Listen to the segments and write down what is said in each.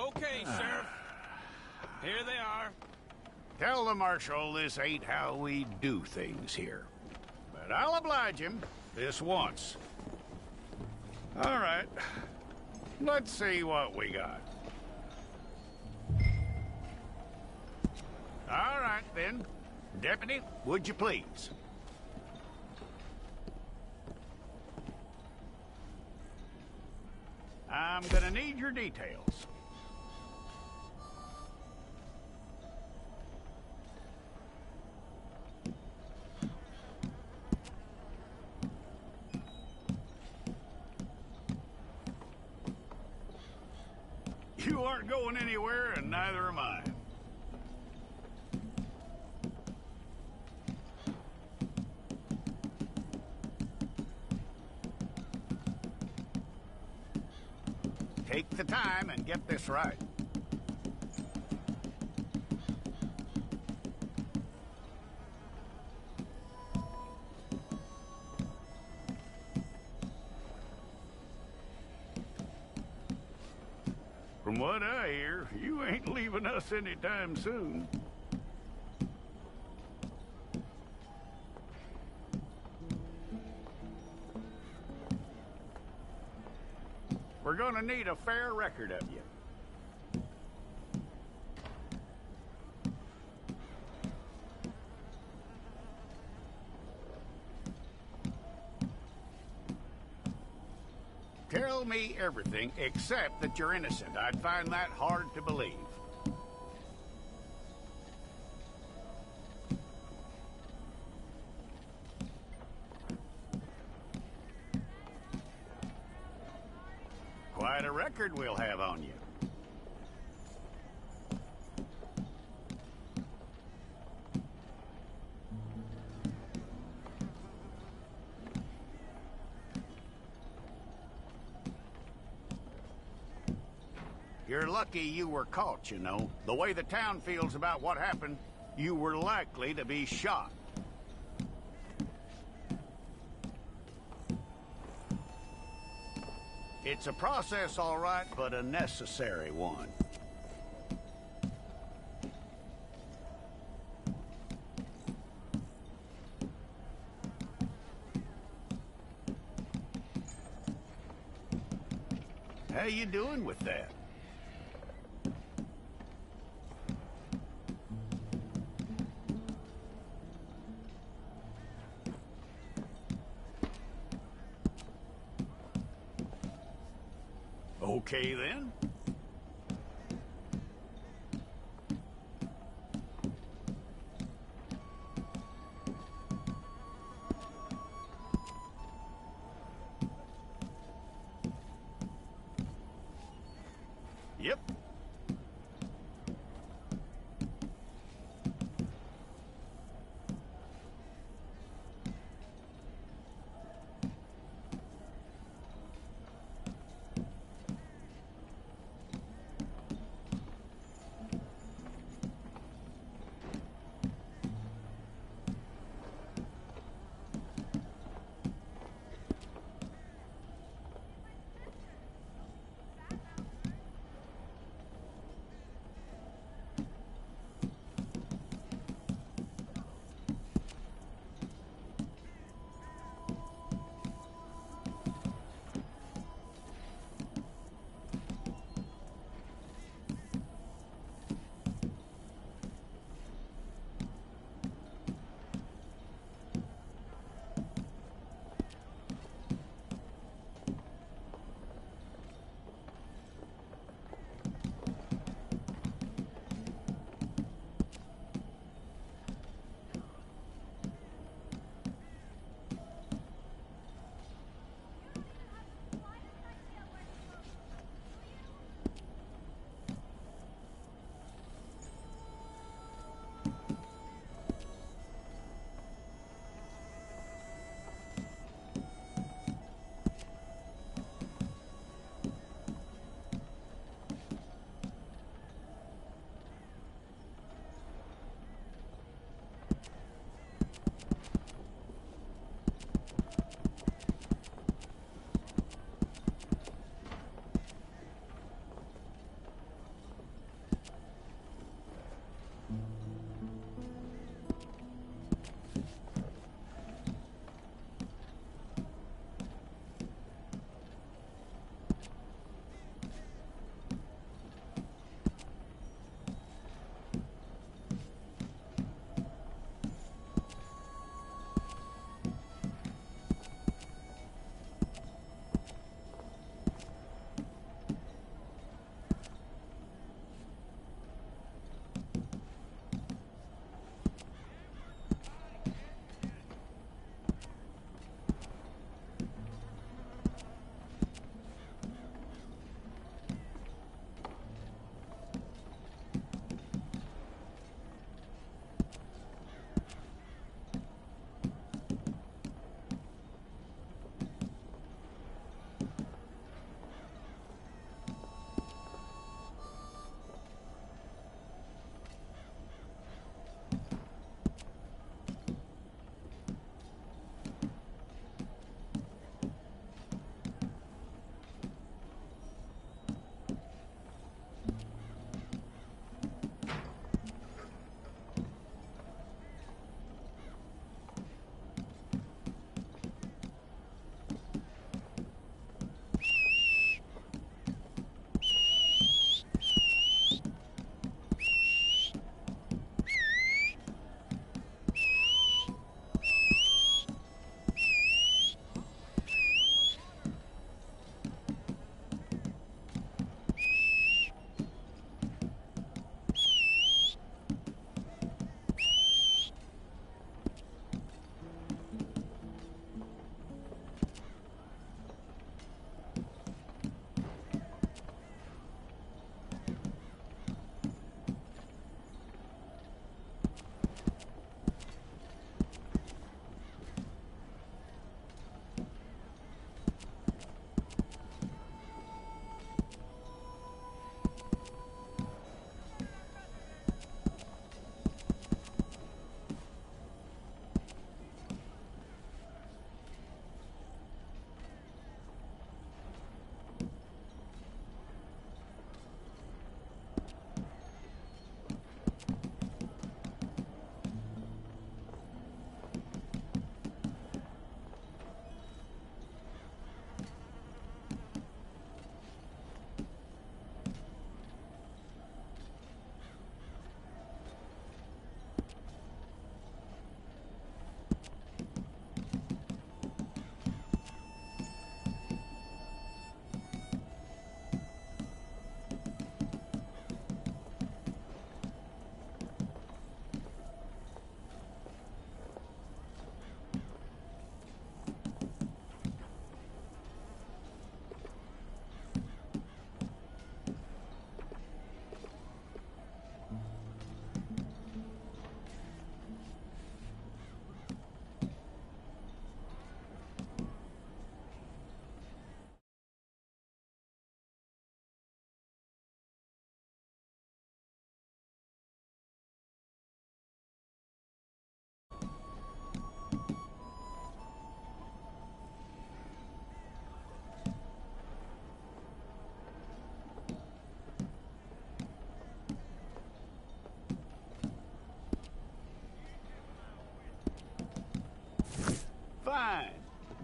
Okay, Sheriff. Here they are. Tell the Marshal this ain't how we do things here. But I'll oblige him this once. All right. Let's see what we got. All right, then. Deputy, would you please? I'm gonna need your details. You aren't going anywhere, and neither am I. Take the time and get this right. From what I hear, you ain't leaving us anytime soon. We're gonna need a fair record of you. Tell me everything except that you're innocent. I'd find that hard to believe. Quite a record we'll have on you. You're lucky you were caught, you know. The way the town feels about what happened, you were likely to be shot. It's a process, all right, but a necessary one. How you doing with that? Okay, then. Yep.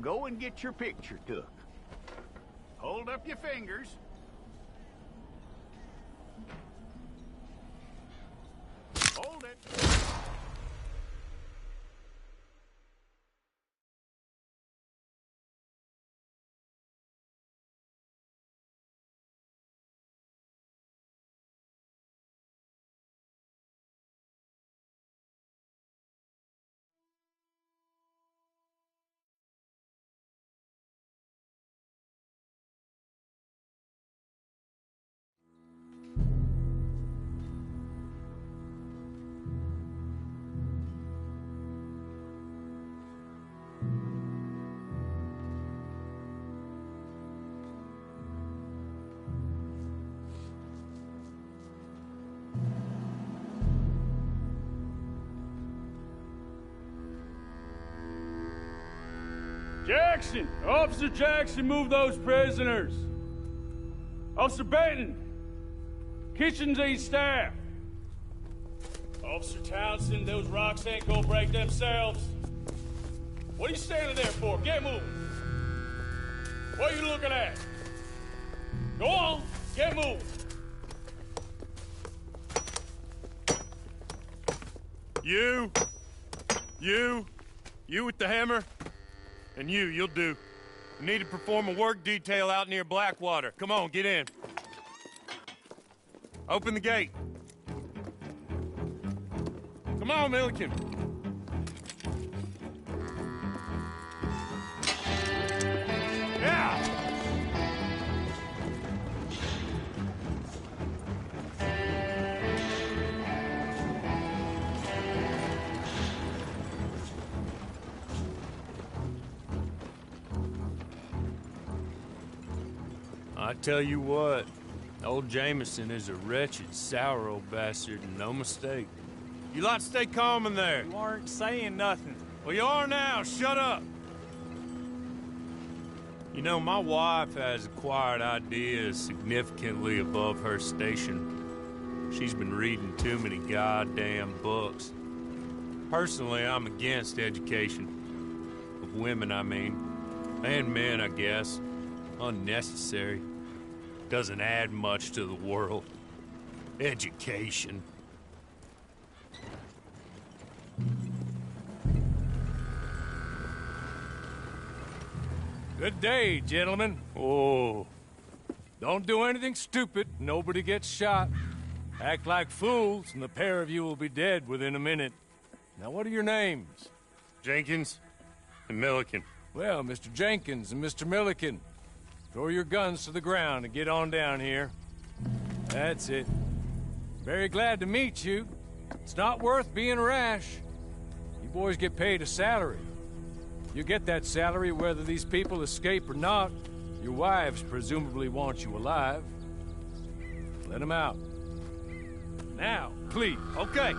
go and get your picture took. Hold up your fingers. Hold it. Jackson! Officer Jackson, move those prisoners! Officer Benton! Kitchens aid staff! Officer Townsend, those rocks ain't gonna break themselves. What are you standing there for? Get moving! What are you looking at? Go on, get moving! You with the hammer? And you'll do. We need to perform a work detail out near Blackwater. Come on, get in. Open the gate. Come on, Milliken. Yeah! I tell you what, old Jameson is a wretched, sour old bastard, and no mistake. You lot stay calm in there. You aren't saying nothing. Well, you are now. Shut up. You know, my wife has acquired ideas significantly above her station. She's been reading too many goddamn books. Personally, I'm against education. Of women, I mean. And men, I guess. Unnecessary. Doesn't add much to the world. Education. Good day, gentlemen. Oh. Don't do anything stupid. Nobody gets shot. Act like fools, and the pair of you will be dead within a minute. Now, what are your names? Jenkins and Milliken. Well, Mr. Jenkins and Mr. Milliken, throw your guns to the ground and get on down here. That's it. Very glad to meet you. It's not worth being rash. You boys get paid a salary. You get that salary whether these people escape or not. Your wives presumably want you alive. Let them out. Now, please. Okay.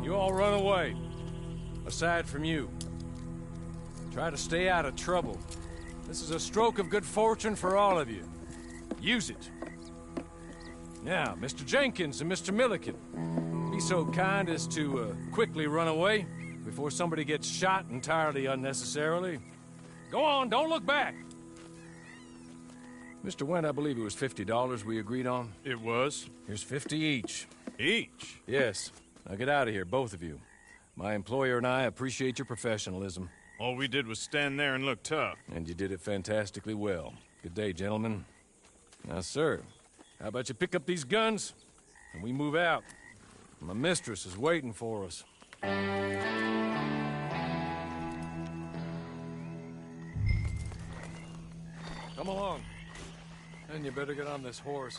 You all run away. Aside from you. Try to stay out of trouble. This is a stroke of good fortune for all of you. Use it. Now, Mr. Jenkins and Mr. Milliken, be so kind as to quickly run away before somebody gets shot entirely unnecessarily. Go on, don't look back. Mr. Wendt, I believe it was $50 we agreed on. It was. Here's 50 each. Each? Yes. Now get out of here, both of you. My employer and I appreciate your professionalism. All we did was stand there and look tough. And you did it fantastically well. Good day, gentlemen. Now, sir, how about you pick up these guns, and we move out? My mistress is waiting for us. Come along. And you better get on this horse.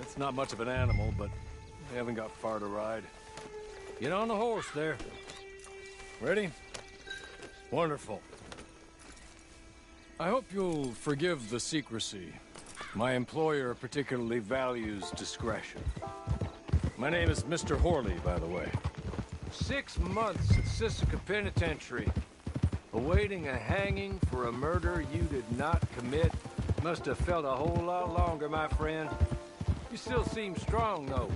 It's not much of an animal, but they haven't got far to ride. Get on the horse there. Ready? Wonderful. I hope you'll forgive the secrecy. My employer particularly values discretion. My name is Mr. Horley, by the way. 6 months at Sisika Penitentiary. awaiting a hanging for a murder you did not commit. Must have felt a whole lot longer, my friend. You still seem strong, though.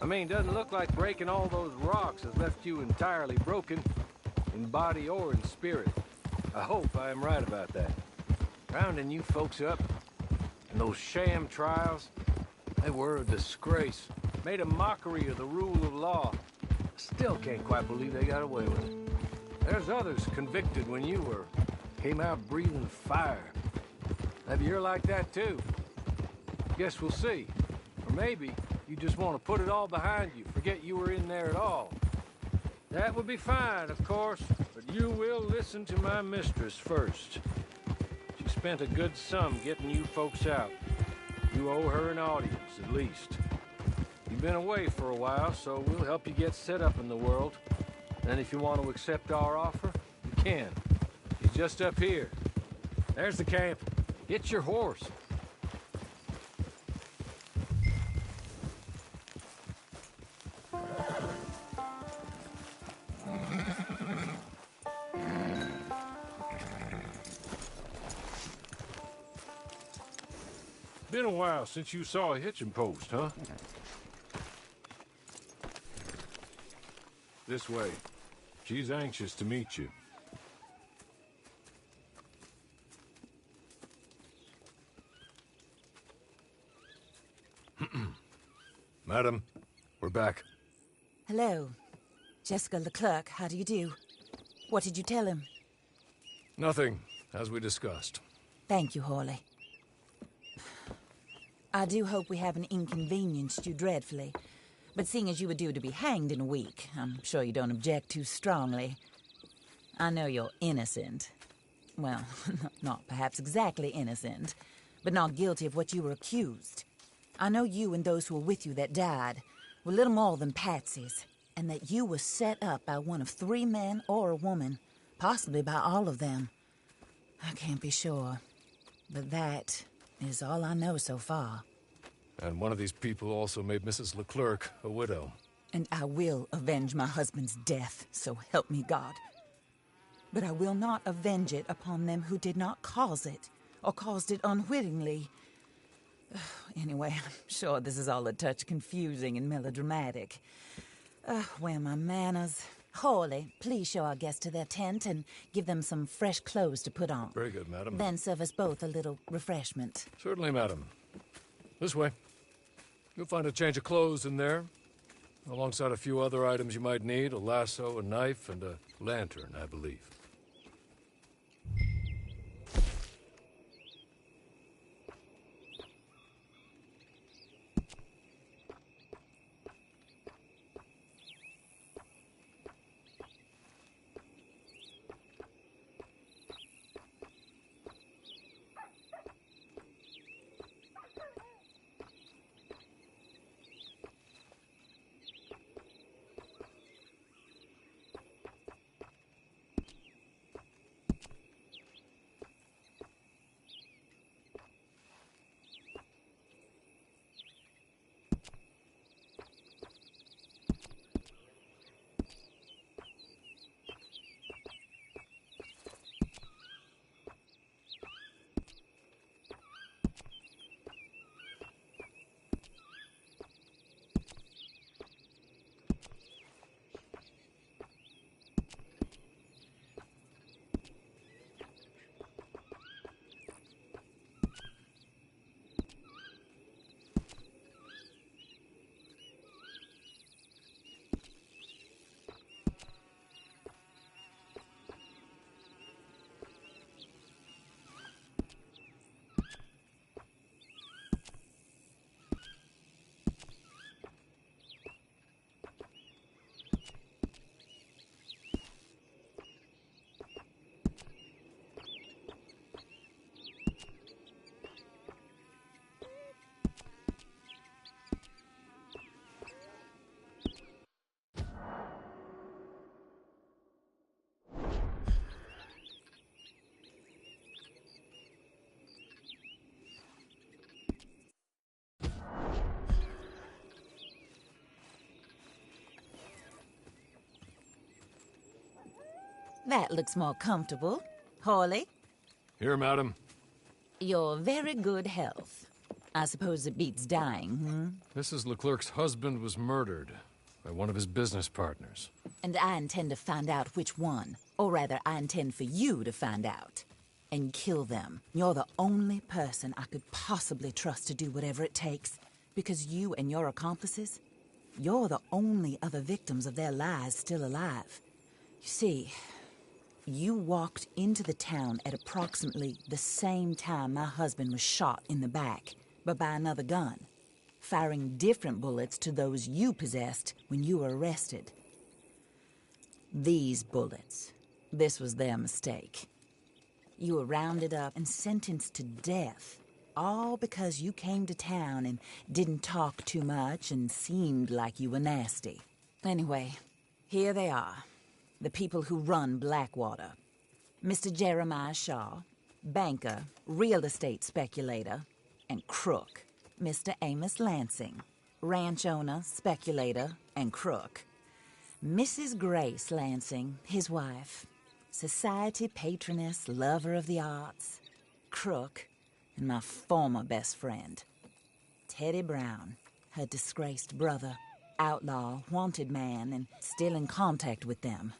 I mean, doesn't look like breaking all those rocks has left you entirely broken, in body or in spirit. I hope I am right about that. Rounding you folks up, and those sham trials, they were a disgrace. Made a mockery of the rule of law. Still can't quite believe they got away with it. There's others convicted when you were. Came out breathing fire. Maybe you're like that too. Guess we'll see. Or maybe you just want to put it all behind you, forget you were in there at all. That would be fine, of course, but you will listen to my mistress first. She spent a good sum getting you folks out. You owe her an audience, at least. You've been away for a while, so we'll help you get set up in the world. And if you want to accept our offer, you can. It's just up here. There's the camp. Get your horse. Been a while since you saw a hitching post, huh? This way. She's anxious to meet you. Madam, we're back. Hello. Jessica Leclerc, how do you do? What did you tell him? Nothing, as we discussed. Thank you, Hawley. I do hope we haven't inconvenienced you dreadfully. But seeing as you were due to be hanged in a week, I'm sure you don't object too strongly. I know you're innocent. Well, not perhaps exactly innocent, but not guilty of what you were accused. I know you and those who were with you that died were little more than patsies, and that you were set up by one of 3 men or a woman, possibly by all of them. I can't be sure, but that is all I know so far. And one of these people also made Mrs. Leclerc a widow. And I will avenge my husband's death, so help me God. But I will not avenge it upon them who did not cause it, or caused it unwittingly. Anyway, I'm sure this is all a touch confusing and melodramatic. Where are my manners? Hawley, please show our guests to their tent and give them some fresh clothes to put on. Very good, madam. Then serve us both a little refreshment. Certainly, madam. This way. You'll find a change of clothes in there, alongside a few other items you might need, a lasso, a knife, and a lantern, I believe. That looks more comfortable. Hawley, Here, madam. your very good health. I suppose it beats dying, Mrs. Leclerc's husband was murdered by one of his business partners. And I intend to find out which one. Or rather, I intend for you to find out. And kill them. You're the only person I could possibly trust to do whatever it takes. Because you and your accomplices, you're the only other victims of their lies still alive. You see, you walked into the town at approximately the same time my husband was shot in the back, but by another gun, firing different bullets to those you possessed when you were arrested. These bullets, this was their mistake. You were rounded up and sentenced to death, all because you came to town and didn't talk too much and seemed like you were nasty. Anyway, here they are. The people who run Blackwater. Mr. Jeremiah Shaw, banker, real estate speculator, and crook. Mr. Amos Lansing, ranch owner, speculator, and crook. Mrs. Grace Lansing, his wife, society patroness, lover of the arts, crook, and my former best friend. Teddy Brown, her disgraced brother, outlaw, wanted man, and still in contact with them.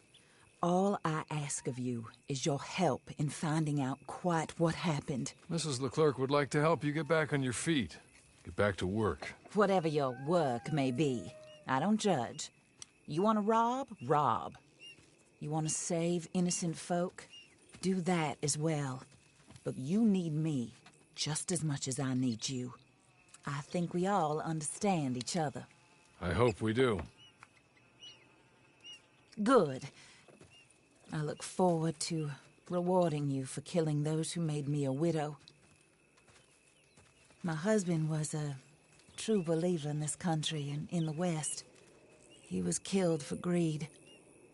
All I ask of you is your help in finding out quite what happened. Mrs. Leclerc would like to help you get back on your feet. Get back to work. Whatever your work may be, I don't judge. You want to rob? Rob. You want to save innocent folk? Do that as well. But you need me just as much as I need you. I think we all understand each other. I hope we do. Good. I look forward to rewarding you for killing those who made me a widow. My husband was a true believer in this country and in the West. He was killed for greed.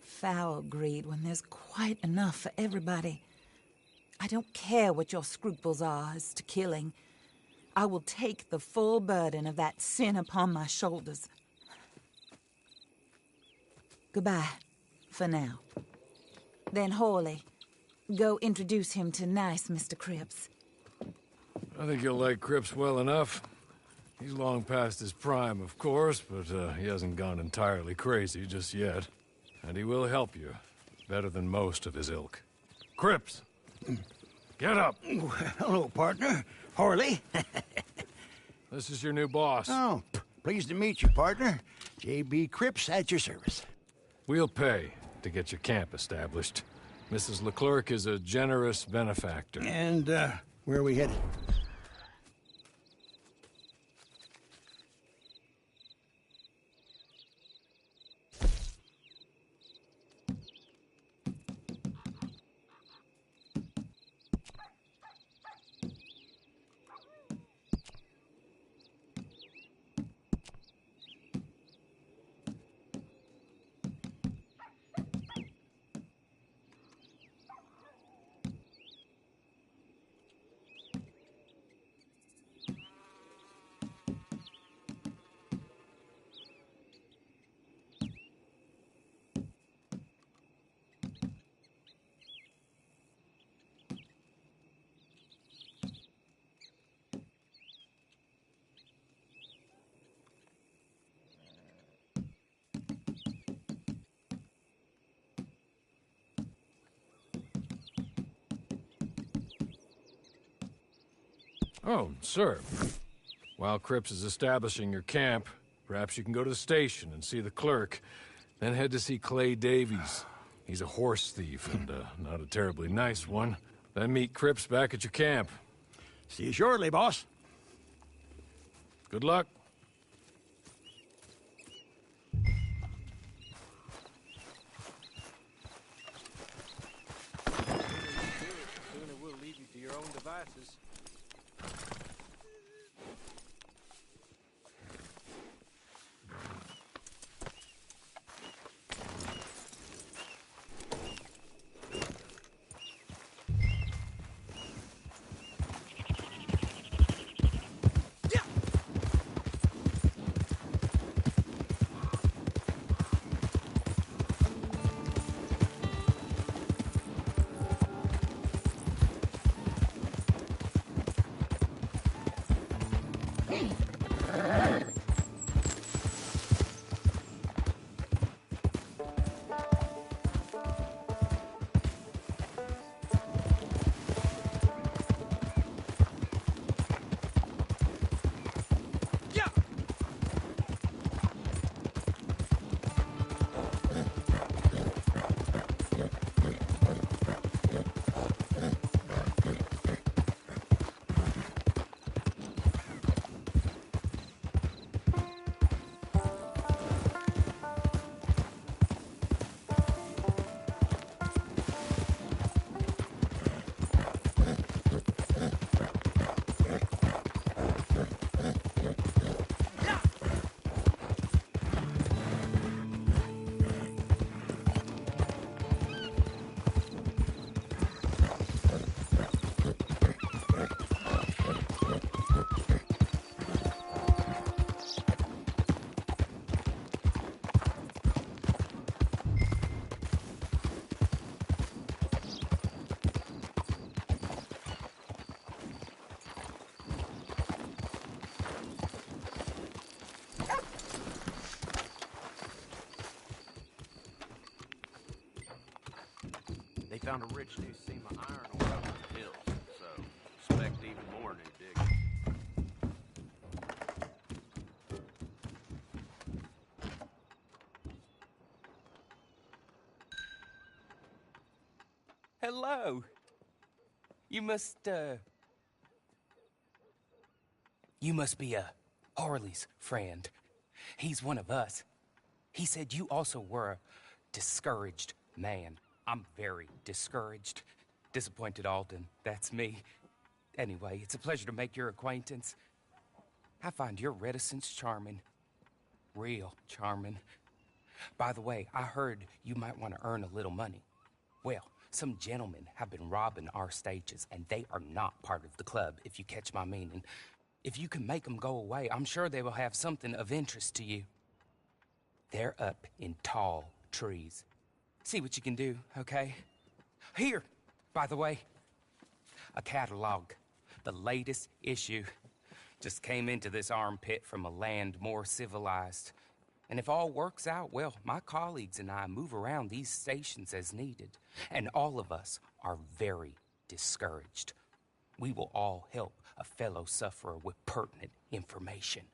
Foul greed when there's quite enough for everybody. I don't care what your scruples are as to killing. I will take the full burden of that sin upon my shoulders. Goodbye, for now. Then Hawley, go introduce him to nice Mr. Cripps. I think you'll like Cripps well enough. He's long past his prime, of course, but he hasn't gone entirely crazy just yet. And he will help you, better than most of his ilk. Cripps! Get up! Hello, partner. Harley. This is your new boss. Oh, pleased to meet you, partner. J.B. Cripps at your service. We'll pay to get your camp established. Mrs. Leclerc is a generous benefactor. And, where are we headed? Oh, sir. While Cripps is establishing your camp, perhaps you can go to the station and see the clerk, then head to see Clay Davies. He's a horse thief, and not a terribly nice one. Then meet Cripps back at your camp. See you shortly, boss. Good luck. Sooner we'll leave you to your own devices. Found a rich new seam of iron ore up in the hills, so expect even more new digging. Hello. You must be Harley's friend. He's one of us. He said you also were a discouraged man. I'm very discouraged. Disappointed Alden, that's me. Anyway, it's a pleasure to make your acquaintance. I find your reticence charming. Real charming. By the way, I heard you might want to earn a little money. Well, some gentlemen have been robbing our stages, and they are not part of the club, if you catch my meaning. If you can make them go away, I'm sure they will have something of interest to you. They're up in tall trees. See what you can do, okay? Here, by the way, a catalog. The latest issue. Just came into this armpit from a land more civilized. And if all works out, well, my colleagues and I move around these stations as needed. And all of us are very discouraged. We will all help a fellow sufferer with pertinent information.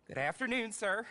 Good afternoon, sir.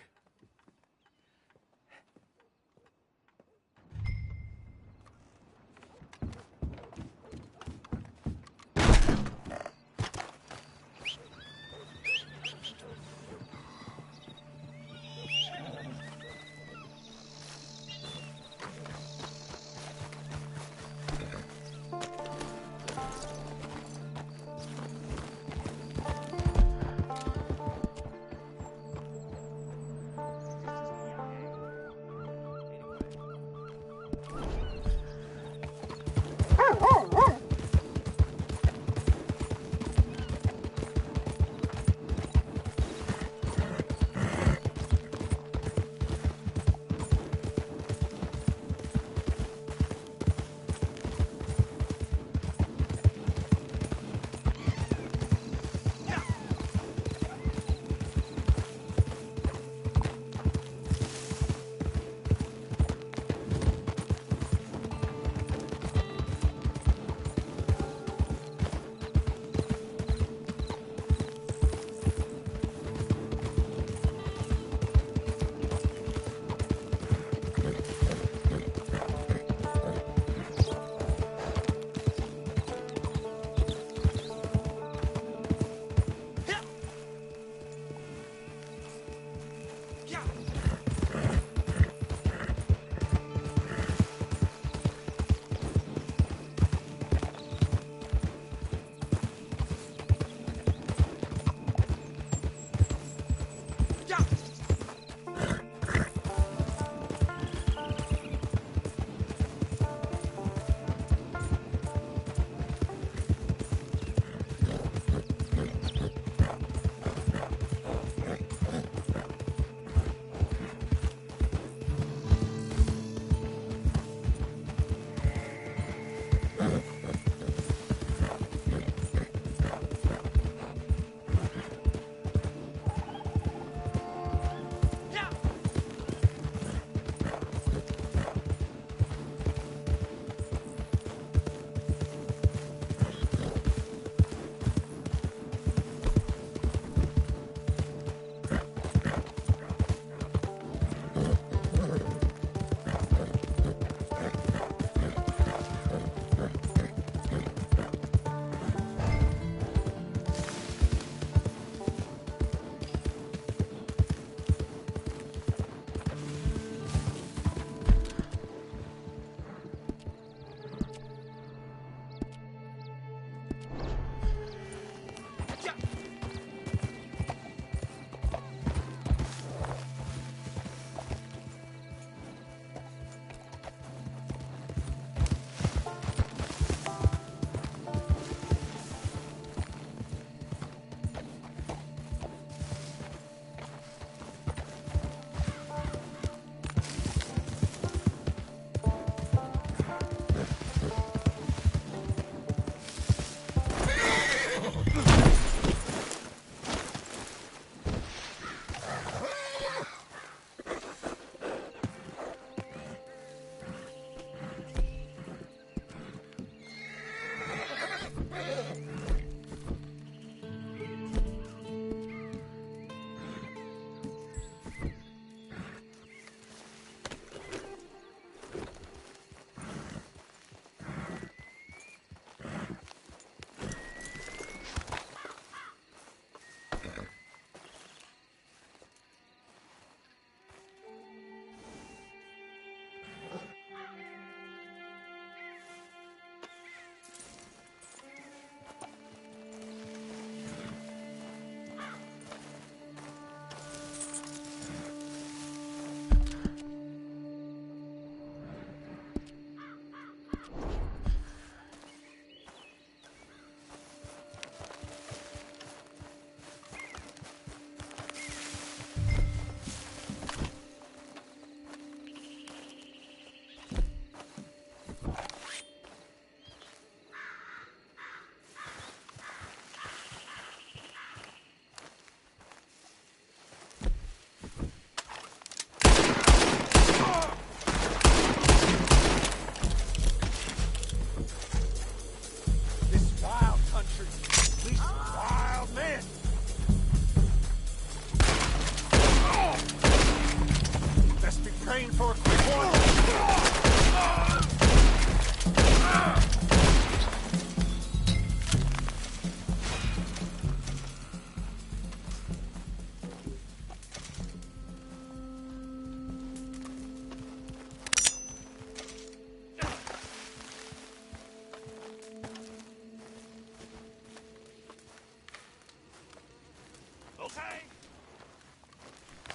Okay.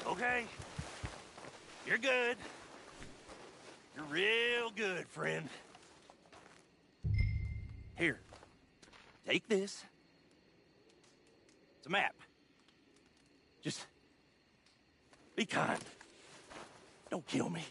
Okay. You're good. You're real good, friend. Here. Take this. It's a map. Just be kind. Don't kill me.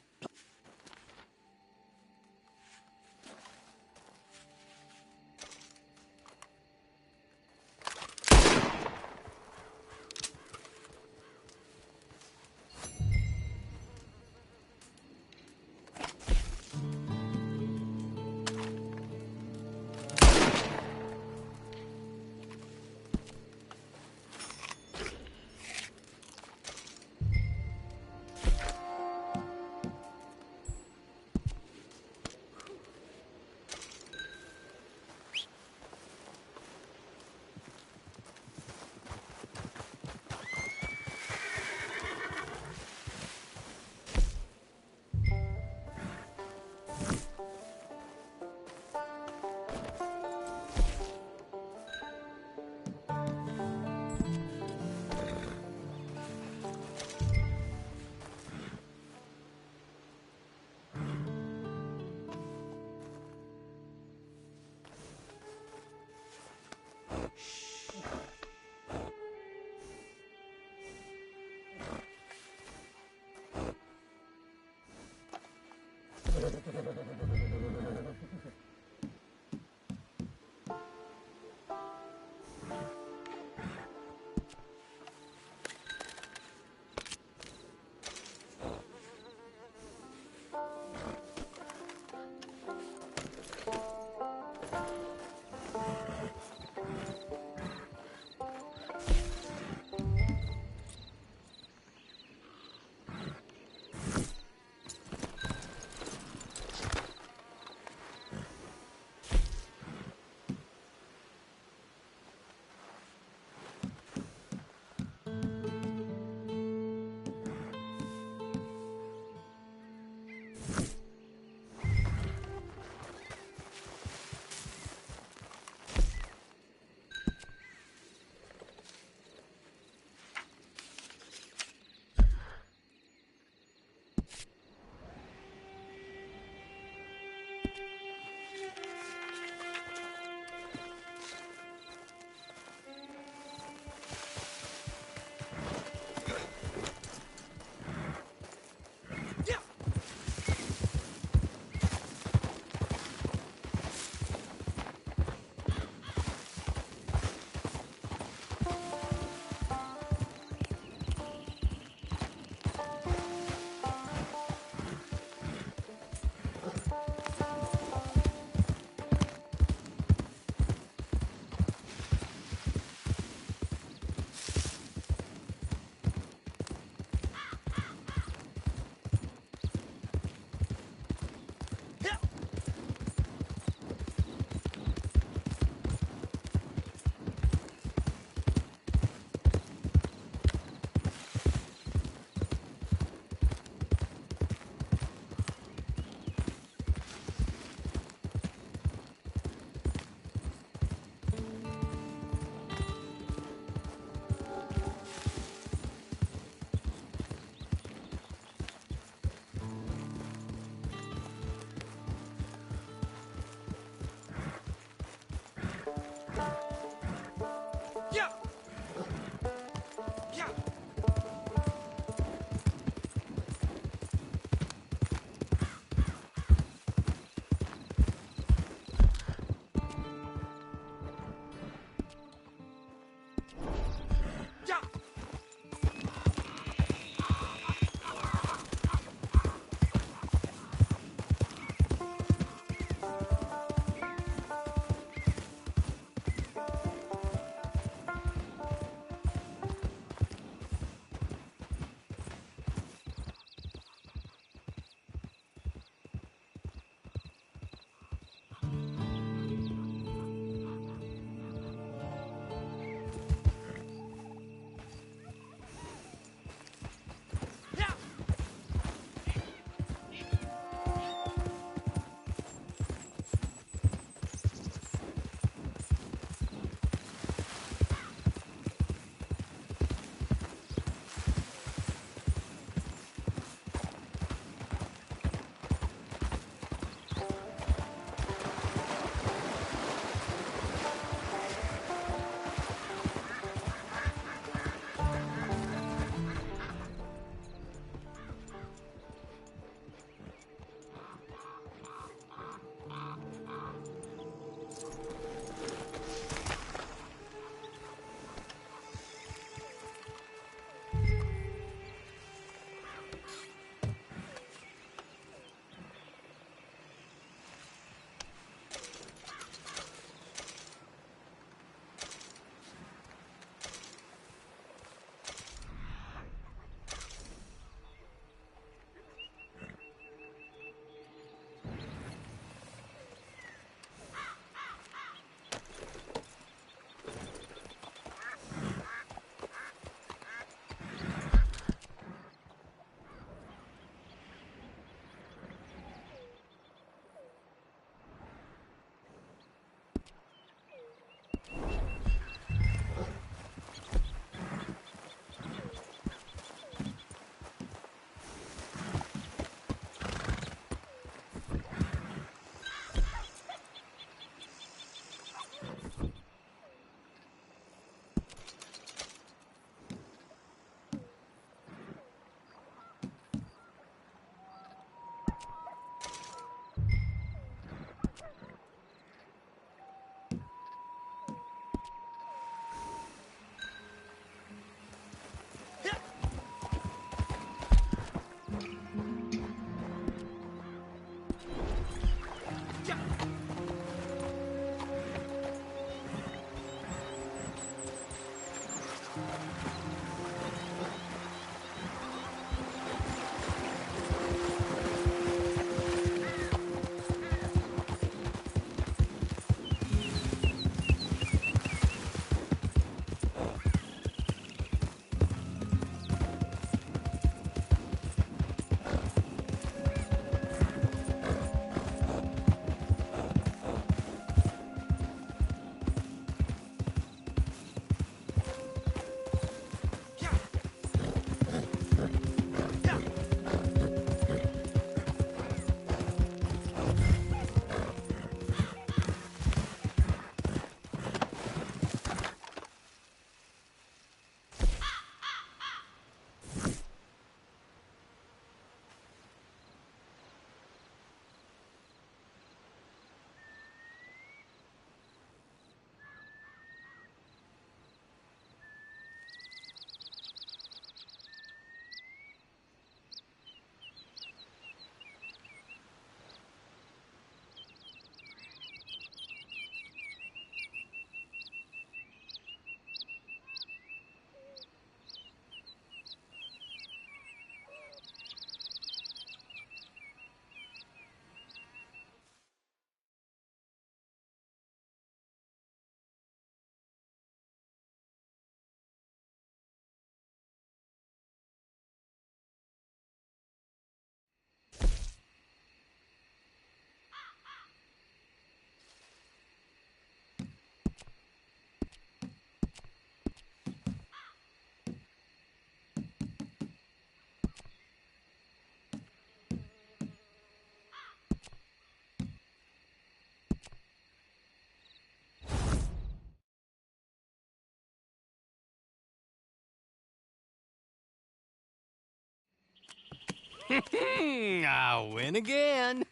I win again.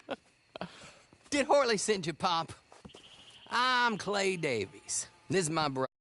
Did Horley send you, Pop? I'm Clay Davies. This is my brother.